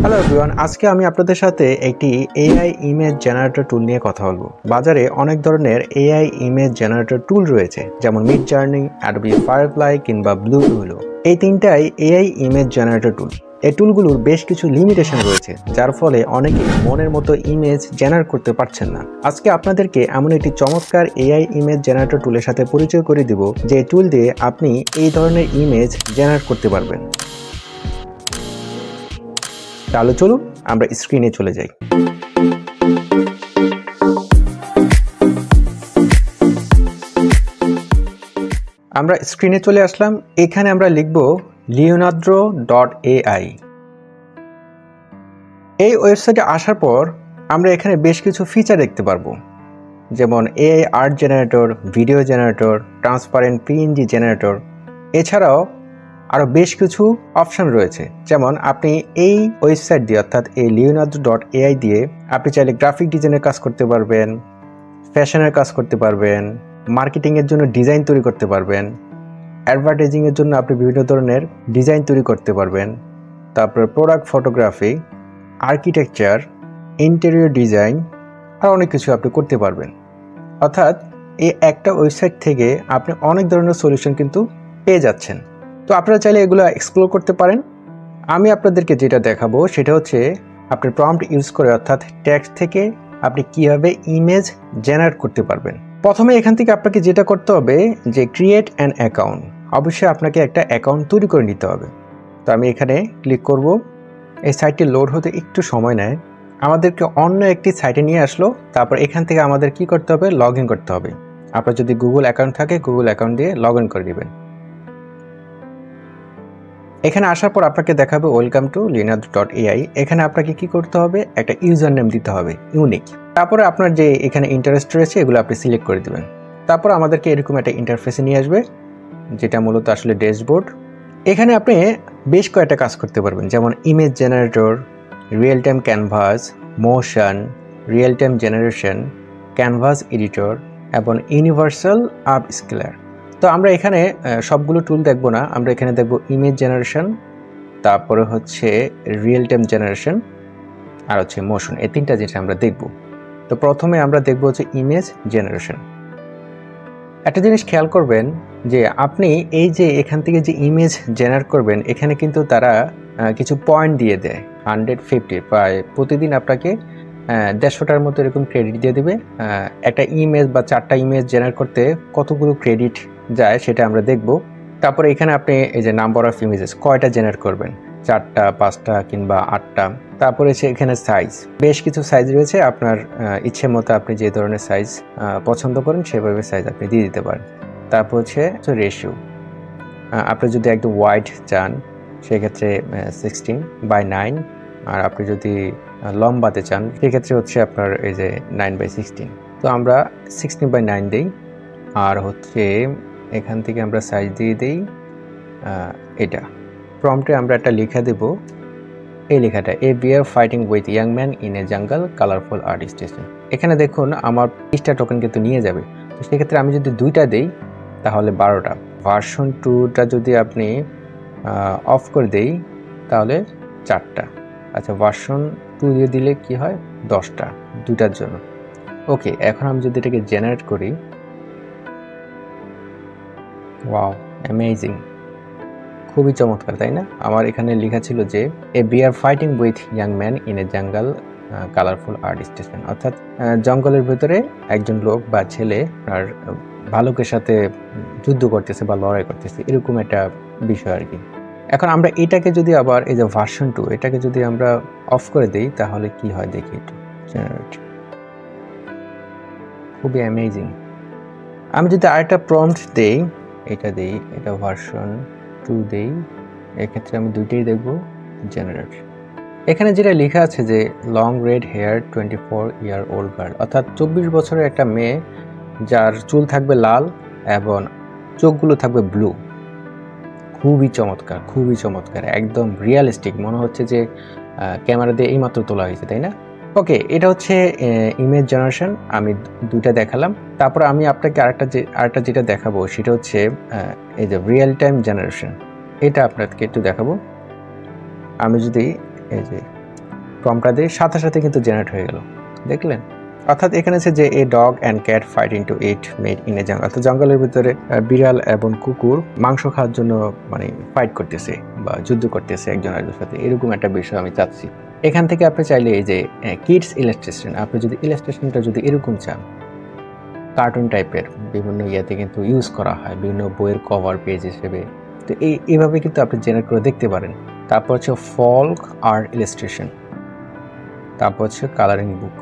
Hello everyone, আজকে আমি আপনাদের সাথে একটি এআই ইমেজ জেনারেটর টুল নিয়ে কথা বলবো। বাজারে অনেক ধরনের এআই ইমেজ জেনারেটর টুল রয়েছে, যেমন মিডজার্নি, অ্যাডোবি ফায়ারফ্লাই কিংবা ব্লু উইলো। এই তিনটাই এআই ইমেজ জেনারেটর টুল। এই টুলগুলোর বেশ কিছু লিমিটেশন রয়েছে, যার ফলে অনেকে মনের মতো ইমেজ জেনারেট করতে পারছেন না। আজকে আপনাদেরকে এমন একটি চমৎকার এআই ইমেজ জেনারেটর টুলের সাথে পরিচয় করে দিব, যে টুল দিয়ে আপনি এই ধরনের ইমেজ জেনারেট করতে পারবেন। তাহলে চলুন আমরা স্ক্রিনে চলে যাই। আমরা স্ক্রিনে চলে আসলাম। এখানে আমরা লিখব leonardo.ai। এই ওয়েবসাইটে আসার পর আমরা এখানে বেশ কিছু ফিচার দেখতে পারবো, যেমন AI art generator, video generator, transparent PNG generator. এছাড়াও আরও বেশ কিছু অপশন রয়েছে, যেমন আপনি এই ওয়েবসাইট দিয়ে অর্থাৎ এই leonardo.ai দিয়ে আপনি চাইলে গ্রাফিক ডিজাইনের কাজ করতে পারবেন, ফ্যাশনের কাজ করতে পারবেন, মার্কেটিংয়ের জন্য ডিজাইন তৈরি করতে পারবেন, অ্যাডভার্টাইজিংয়ের জন্য আপনি বিভিন্ন ধরনের ডিজাইন তৈরি করতে পারবেন, তারপরে product photography, architecture, interior design আর অনেক কিছু আপনি করতে পারবেন। অর্থাৎ এই একটা ওয়েবসাইট থেকে আপনি অনেক ধরনের সলিউশন কিন্তু পেয়ে যাচ্ছেন। তো আপনারা চাইলে এগুলো এক্সপ্লোর করতে পারেন। আমি আপনাদেরকে যেটা দেখাবো সেটা হচ্ছে আপনার প্রম্পট ইউজ করে, অর্থাৎ টেক্সট থেকে আপনি কিভাবে ইমেজ জেনারেট করতে পারবেন। প্রথমে এখান থেকে আপনাকে যেটা করতে হবে যে ক্রিয়েট অ্যান অ্যাকাউন্ট। অবশ্যই আপনাকে একটা অ্যাকাউন্ট তৈরি করে নিতে হবে। তো আমি এখানে ক্লিক করব। এই সাইটটি লোড হতে একটু সময় নেয়, আমাদেরকে অন্য একটি সাইটে নিয়ে আসলো। তারপর এখান থেকে আমাদের কি করতে হবে, লগ ইন করতে হবে। আপনার যদি গুগল অ্যাকাউন্ট থাকে গুগল অ্যাকাউন্ট দিয়ে লগ ইন করে নেবেন। এখানে আসার পর আপনাকে দেখাবে ওয়েলকাম টু leonardo.ai। এখানে আপনাকে কি করতে হবে, একটা ইউজার নেম দিতে হবে ইউনিক। তারপরে আপনার যে এখানে ইন্টারেস্ট রয়েছে এগুলো আপনি সিলেক্ট করে দিবেন। তারপর আমাদেরকে এরকম একটা ইন্টারফেসে নিয়ে আসবে, যেটা মূলত আসলে ড্যাশবোর্ড। এখানে আপনি বেশ কয়েকটা কাজ করতে পারবেন, যেমন image generator, real time canvas, motion, real time generation, canvas editor এবং ইউনিভার্সাল আপ স্কেলার। তো আমরা এখানে সবগুলো টুল দেখব না, আমরা এখানে দেখব ইমেজ জেনারেশন, তারপরে হচ্ছে রিয়েল টাইম জেনারেশন আর হচ্ছে মোশন। এই তিনটা যেটা আমরা দেখব। তো প্রথমে আমরা দেখব হচ্ছে ইমেজ জেনারেশন। একটা জিনিস খেয়াল করবেন যে আপনি এই যে এখান থেকে যে ইমেজ জেনারেট করবেন, এখানে কিন্তু তারা কিছু পয়েন্ট দিয়ে দেয়, 150 প্রায় প্রতিদিন আপনাকে 150টার মতো এরকম ক্রেডিট দিয়ে দেবে। একটা ইমেজ বা 4টা ইমেজ জেনারেট করতে কতগুলো ক্রেডিট যায় সেটা আমরা দেখব। তারপরে এখানে আপনি এই যে নাম্বার অফ ইমেজেস কয়টা জেনারেট করবেন, 4টা, 5টা কিংবা 8টা। তারপরে এখানে সাইজ, বেশ কিছু সাইজ রয়েছে, আপনার ইচ্ছে মতো আপনি যে ধরনের সাইজ পছন্দ করেন সেভাবে সাইজ আপনি দিয়ে দিতে পারেন। তারপর হচ্ছে রেশিও, আপনি যদি একদম ওয়াইড চান সেক্ষেত্রে 16:9, আর আপনি যদি লম্বাতে চান সেক্ষেত্রে হচ্ছে আপনার এই যে 9/16। তো আমরা 16/9 দিই। আর হচ্ছে এখান থেকে আমরা সাইজ দিয়ে দিই এটা। প্রম্পটে আমরা একটা লেখা দেব, এই লেখাটা a bear fighting with young man in a jungle colourful art station. এখানে দেখুন আমার 20টা টোকেন কিন্তু নিয়ে যাবে। তো সেক্ষেত্রে আমি যদি 2টা দিই তাহলে 12টা। ভার্সন 2টা যদি আপনি অফ করে দেই তাহলে 4টা। আচ্ছা, ভার্সন 2 দিয়ে দিলে কি হয়, 10টা, 2টার জন্য। ওকে, এখন আমি যদি এটাকে জেনারেট করি, ওয়াও অ্যামেজিং, খুবই চমৎকার, তাই না? আমার এখানে লেখা ছিল যে a bear fighting with young man in a jungle colourful art station, অর্থাৎ জঙ্গলের ভিতরে একজন লোক বা ছেলে আর ভালুকের সাথে যুদ্ধ করতেছে বা লড়াই করতেছে, এরকম একটা বিষয় আর কি। এখন আমরা এটাকে যদি আবার এই যে ভার্সন 2 এটাকে যদি আমরা অফ করে দিই তাহলে কি হয় দেখি একটু। জেনারেট, খুবই অ্যামেজিং। আমি যদি আরেকটা প্রম্পট দেই, এটা দেই, এটা ভার্সন 2 দেই, এক্ষেত্রে আমি 2টাই দেখব, জেনারেট। এখানে যেটা লেখা আছে যে long red hair 24 year old girl, অর্থাৎ 24 বছরের একটা মেয়ে যার চুল থাকবে লাল এবং চোখগুলো থাকবে ব্লু। খুবই চমৎকার, খুবই চমৎকার, একদম রিয়েলিস্টিক, মনে হচ্ছে যে ক্যামেরা দিয়ে এইমাত্র তোলা হয়েছে, তাই না? ওকে, এটা হচ্ছে ইমেজ জেনারেশন, আমি 2টা দেখালাম। তারপর আমি আপনাকে আরেকটা যেটা দেখাবো সেটা হচ্ছে এই যে রিয়েল টাইম জেনারেশন। এটা আপনাকে একটু দেখাবো। আমি যদি এই যে প্রম্পটটা দিয়ে সাথে সাথে কিন্তু জেনারেট হয়ে গেল, দেখলেন? অর্থাৎ এখানে আছে যে a dog and cat fight into it made in a জঙ্গল, অর্থাৎ জঙ্গলের ভিতরে বিড়াল এবং কুকুর মাংস খাওয়ার জন্য মানে ফাইট করতেছে বা যুদ্ধ করতেছে একজন আরেকজনের সাথে, এরকম একটা বিষয় আমি চাচ্ছি। এখান থেকে আপনি চাইলে এই যে কিডস ইলাস্ট্রেশন, আপনি যদি ইলাস্ট্রেশনটা যদি এরকম চান কার্টুন টাইপের বিভিন্ন ইয়াতে কিন্তু ইউজ করা হয় বিভিন্ন বইয়ের কভার পেজ হিসেবে, তো এইভাবে কিন্তু আপনি জেনারেট করে দেখতে পারেন। তারপর হচ্ছে ফল্ক আর্ট ইলাস্ট্রেশন, তারপর হচ্ছে কালারিং বুক,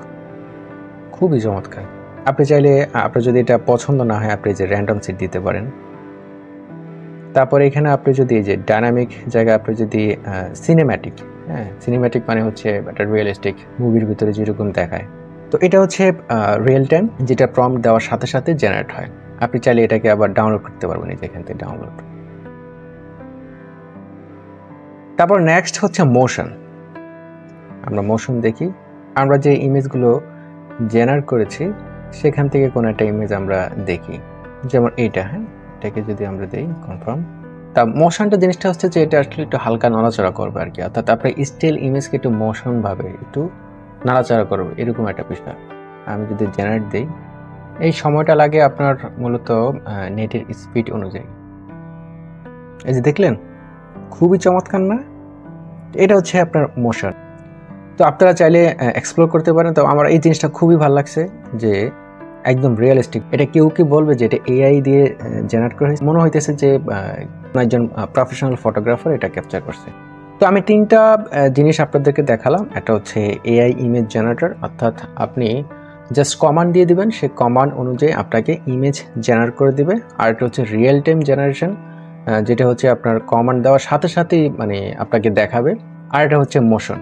খুবই চমৎকার। আপনি চাইলে আপনার যদি এটা পছন্দ না হয় আপনি যে র্যান্ডম সিট দিতে পারেন। তারপরে এখানে আপনি যদি এই যে ডাইনামিক জায়গায় আপনি যদি সিনেম্যাটিক, হ্যাঁ সিনেম্যাটিক মানে হচ্ছে একটা রিয়েলিস্টিক মুভির ভিতরে যেরকম দেখায়, তো এটা হচ্ছে রিয়েল টাইম, যেটা প্রম্পট দেওয়ার সাথে সাথে জেনারেট হয়। আপনি চাইলে এটাকে আবার ডাউনলোড করতে পারবেন এই যে এখান থেকে ডাউনলোড। তারপর নেক্সট হচ্ছে মোশন। আমরা মোশন দেখি, আমরা যে ইমেজগুলো জেনারেট করেছি সেখান থেকে কোনো একটা ইমেজ আমরা দেখি, যেমন এইটা, হ্যাঁ এটাকে যদি আমরা দিই কনফার্ম, তা মোশনটা জিনিসটা হচ্ছে যে এটা আসলে একটু হালকা নড়াচড়া করবে আর কি, অর্থাৎ আপনার স্টিল ইমেজকে একটু মোশন ভাবে একটু নাড়াচাড়া করবে এরকম একটা বিষয়। আমি যদি জেনারেট দিই, এই সময়টা লাগে আপনার মূলত নেটের স্পিড অনুযায়ী। এই যে দেখলেন, খুবই চমৎকার না? এটা হচ্ছে আপনার মোশন। তো আপনারা চাইলে এক্সপ্লোর করতে পারেন। তো আমার এই জিনিসটা খুবই ভালো লাগছে যে একদম রিয়েলিস্টিক। এটা কেউ কি বলবে যে এটা এআই দিয়ে জেনারেট করা হয়েছে, মনে হইতেছে যে একজন প্রফেশনাল ফটোগ্রাফার এটা ক্যাপচার করছে। তো আমি তিনটা জিনিস আপনাদেরকে দেখালাম। একটা হচ্ছে এআই ইমেজ জেনারেটর, অর্থাৎ আপনি জাস্ট কমান্ড দিয়ে দিবেন, সে কমান্ড অনুযায়ী আপনাকে ইমেজ জেনারেট করে দিবে। আর একটা হচ্ছে রিয়েল টাইম জেনারেশন, যেটা হচ্ছে আপনার কমান্ড দেওয়ার সাথে সাথেই মানে আপনাকে দেখাবে। আর এটা হচ্ছে মোশন।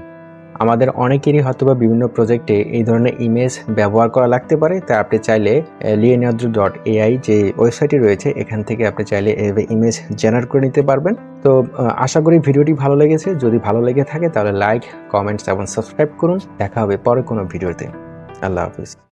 আমাদের অনেকেরই হয়তোবা বিভিন্ন প্রজেক্টে এই ধরনের ইমেজ ব্যবহার করা লাগতে পারে, তাই আপনি চাইলে leonardo.ai যে ওয়েবসাইটটি রয়েছে এখান থেকে আপনি চাইলে এভাবে ইমেজ জেনারেট করে নিতে পারবেন। তো আশা করি ভিডিওটি ভালো লেগেছে। যদি ভালো লেগে থাকে তাহলে লাইক, কমেন্টস এবং সাবস্ক্রাইব করুন। দেখা হবে পরে কোনো ভিডিওতে। আল্লাহ হাফিজ।